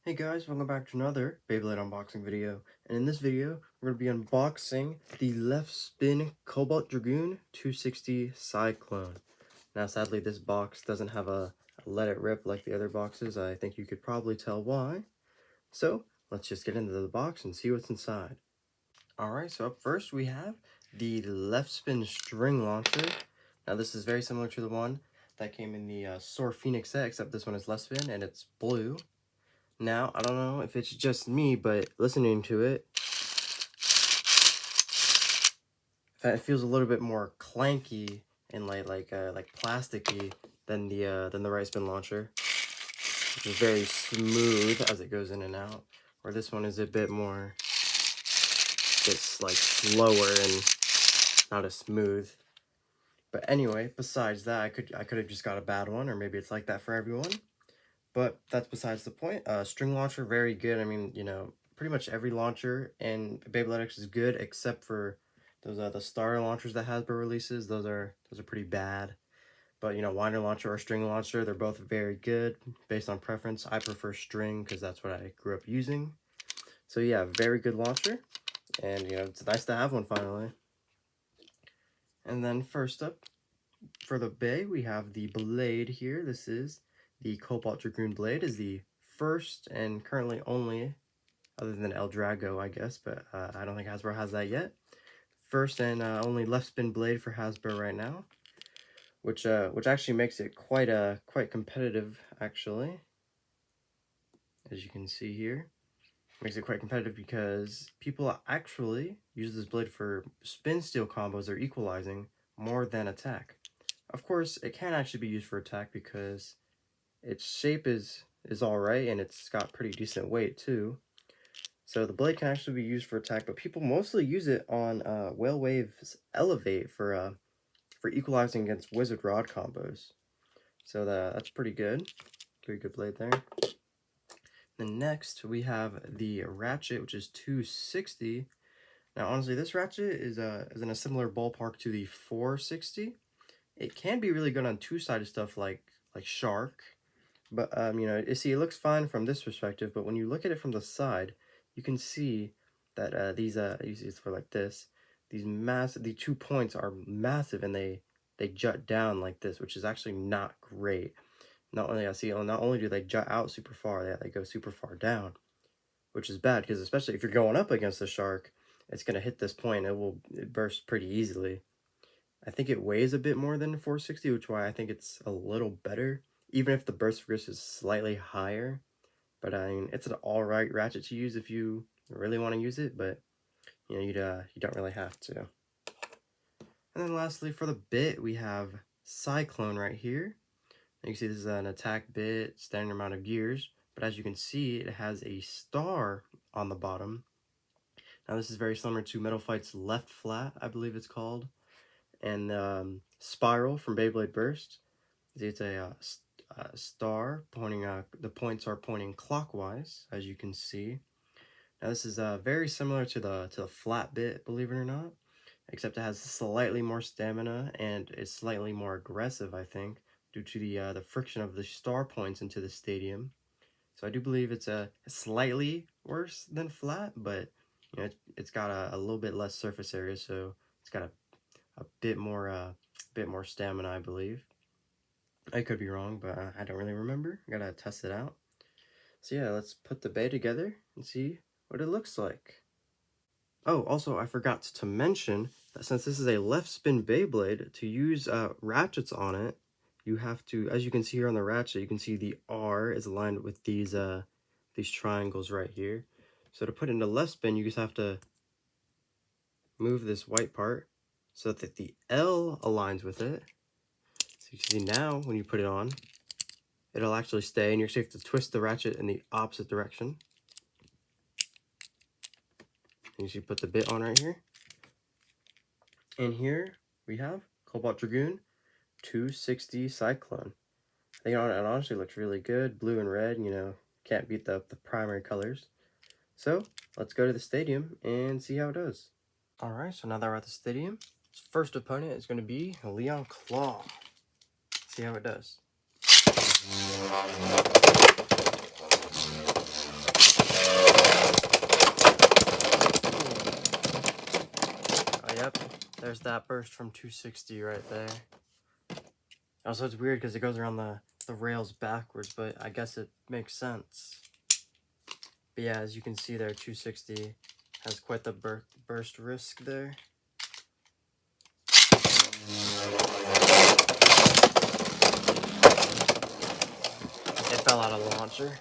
Hey guys, welcome back to another Beyblade unboxing video. And in this video, we're going to be unboxing the left spin Cobalt Dragoon 260 Cyclone. Now sadly this box doesn't have a let it rip like the other boxes. I think you could probably tell why. So let's just get into the box and see what's inside. Alright, so up first we have the left spin string launcher. Now this is very similar to the one that came in the Soar Phoenix set, except this one is left spin and it's blue. Now, I don't know if it's just me, but listening to it, it feels a little bit more clanky and like plasticky than the right spin launcher, which is very smooth as it goes in and out. Where this one is a bit more, it's like slower and not as smooth. But anyway, besides that, I could have just got a bad one, or maybe it's like that for everyone. But that's besides the point. String launcher, very good. I mean, you know, pretty much every launcher in Beyblade X is good, except for those the star launchers that Hasbro releases. Those are pretty bad. But you know, winder launcher or string launcher, they're both very good based on preference. I prefer string because that's what I grew up using. So yeah, very good launcher, and you know, it's nice to have one finally. And then first up for the Bay, we have the blade here. This is the Cobalt Dragoon blade, is the first and currently only, other than L-Drago, I guess, but I don't think Hasbro has that yet. First and only left spin blade for Hasbro right now, which actually makes it quite competitive, actually. As you can see here, makes it quite competitive because people actually use this blade for spin steel combos or equalizing more than attack. Of course, it can actually be used for attack because its shape is alright, and it's got pretty decent weight too. So the blade can actually be used for attack, but people mostly use it on Whale Wave's Elevate for equalizing against Wizard Rod combos. So that's pretty good. Pretty good blade there. Then next we have the Ratchet, which is 260. Now honestly, this Ratchet is in a similar ballpark to the 460. It can be really good on two-sided stuff like Shark. But, you know, you see, it looks fine from this perspective, but when you look at it from the side, you can see that you see it's for like this, the 2 points are massive, and they jut down like this, which is actually not great. Not only do they jut out super far, they go super far down, which is bad, because especially if you're going up against the Shark, it's going to hit this point, and it burst pretty easily. I think it weighs a bit more than the 460, which is why I think it's a little better, even if the burst risk is slightly higher. But I mean, it's an alright Ratchet to use if you really want to use it, but you know, you don't really have to. And then lastly, for the bit, we have Cyclone right here. You can see this is an attack bit, standard amount of gears, but as you can see, it has a star on the bottom. Now this is very similar to Metal Fight's Left Flat, I believe it's called, and Spiral from Beyblade Burst. It's a star pointing, the points are pointing clockwise, as you can see. Now this is very similar to the flat bit, believe it or not, except it has slightly more stamina and is slightly more aggressive, I think, due to the friction of the star points into the stadium. So I do believe it's slightly worse than flat, but you know, it's got a little bit less surface area, so it's got a bit more stamina, I believe. I could be wrong, but I don't really remember. I gotta test it out. So yeah, let's put the bay together and see what it looks like. Oh, also, I forgot to mention that since this is a left spin Beyblade, to use ratchets on it, you have to, as you can see here on the ratchet, you can see the R is aligned with these triangles right here. So to put it into left spin, you just have to move this white part so that the L aligns with it. So you can see now, when you put it on, it'll actually stay, and you're safe to twist the ratchet in the opposite direction. And you should put the bit on right here. And here we have Cobalt Dragoon 260 Cyclone. I think it honestly looks really good. Blue and red, you know, can't beat the primary colors. So let's go to the stadium and see how it does. Alright, so now that we're at the stadium, first opponent is going to be Leon Claw. See how it does. there's that burst from 260 right there. Also, it's weird because it goes around the rails backwards, but I guess it makes sense. But yeah, as you can see there, 260 has quite the burst risk there. It fell out of the launcher,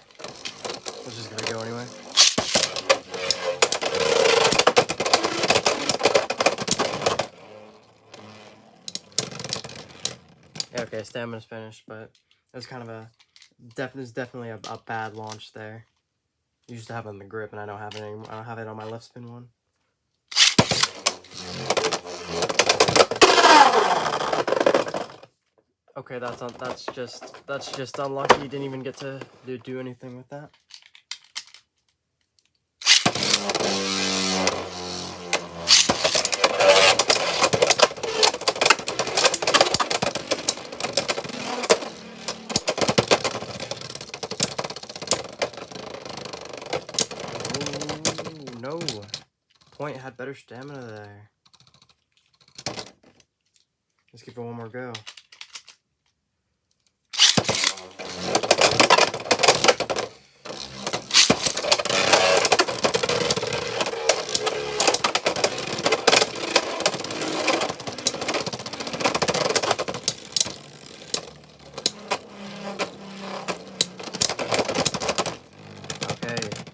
which is gonna go anyway. Yeah, okay, stamina's finished, but it was kind of a definitely a bad launch there. Used to have it on the grip, and I don't have it anymore. I don't have it on my left spin one. Okay, that's just unlucky. You didn't even get to do anything with that. Ooh, no. Point had better stamina there. Let's give it one more go.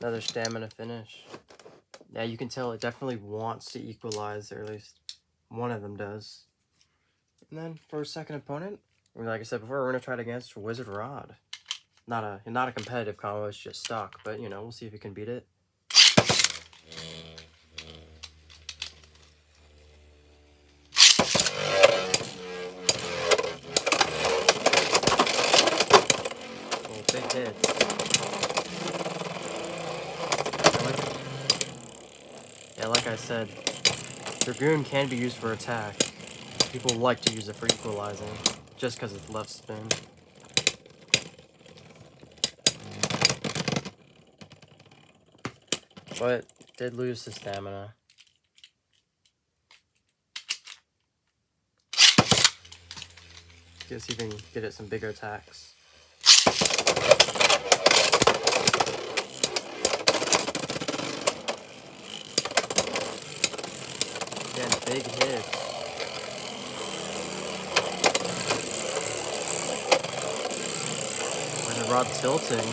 Another stamina finish. Yeah, you can tell it definitely wants to equalize, or at least one of them does. And then for a second opponent, like I said before, we're gonna try it against Wizard Rod. Not a competitive combo, it's just stock, but you know, we'll see if you can beat it. Oh, big hit. Yeah, like I said, Dragoon can be used for attack. People like to use it for equalizing, just because it's left spin. But did lose the stamina. Let's see if we can get it some bigger attacks. Again, big hits. Wizard Rod tilting.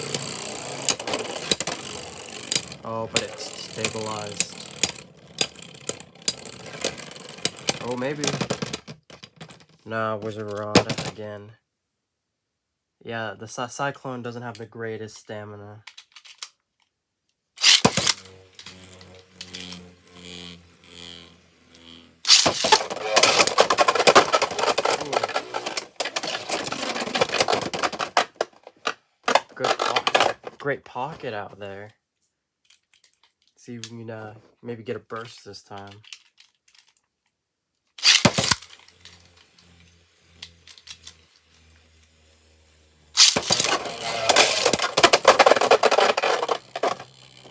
Oh, but it's stabilized. Oh, maybe. Nah, Wizard Rod again. Yeah, the Cyclone doesn't have the greatest stamina. Great pocket out there. See if we can maybe get a burst this time.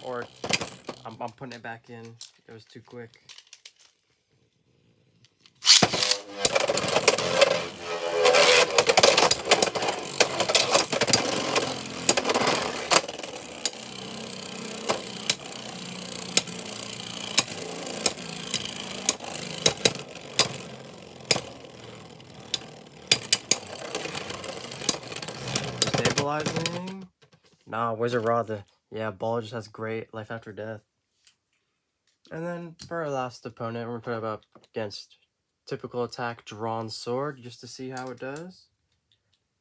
Or I'm putting it back in. It was too quick. Stabilizing? Nah, Wizard Rod, yeah, ball just has great life after death. And then for our last opponent, we're going to put up against typical attack drawn sword, just to see how it does.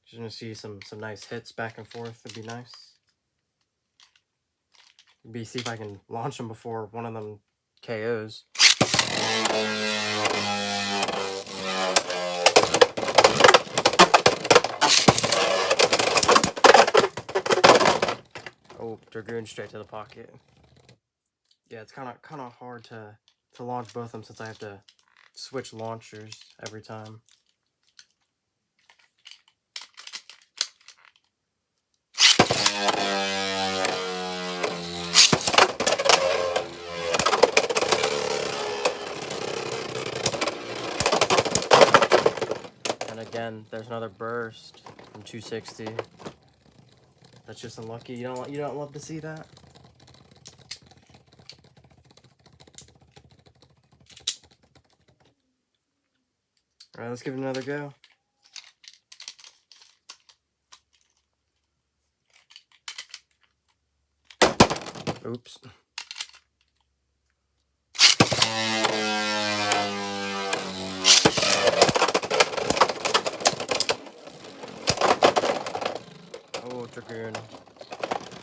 Just going to see some nice hits back and forth. It'd be nice. Maybe see if I can launch them before one of them KOs. Oh, Dragoon straight to the pocket. Yeah, it's kind of hard to launch both of them since I have to switch launchers every time. man, there's another burst from 260. That's just unlucky. You don't love to see that. All right, let's give it another go. Oops. Oh, Dragoon.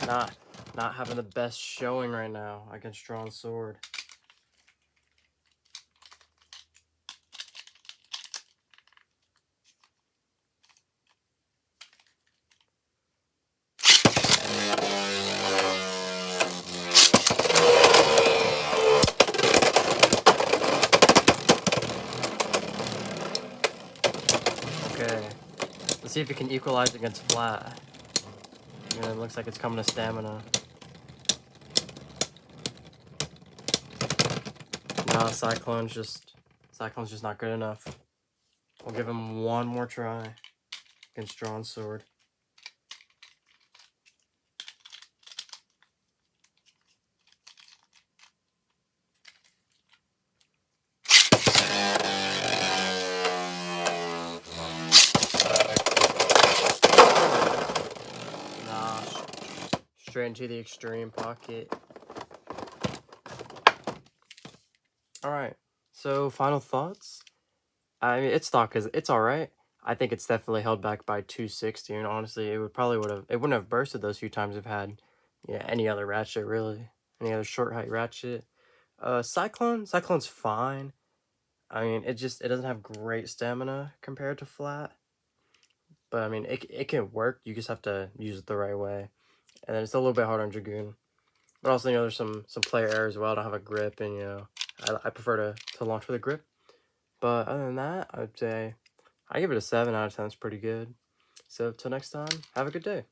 Not having the best showing right now against Drawn Sword. Okay. Let's see if it can equalize against flat. Yeah, it looks like it's coming to stamina. Nah, Cyclone's just not good enough. We'll give him one more try against Drawn Sword. Nah, straight into the extreme pocket. Alright, so final thoughts? I mean, its stock it's alright. I think it's definitely held back by 260, and honestly, it wouldn't have bursted those few times we've had, yeah, any other ratchet really, any other short height ratchet. Cyclone's fine. I mean, it doesn't have great stamina compared to flat, but I mean, it can work. You just have to use it the right way, and then it's a little bit harder on Dragoon. But also, there's some player error as well. I don't have a grip, and I prefer to launch with a grip. But other than that, I would say I give it a 7 out of 10. It's pretty good. So till next time, have a good day.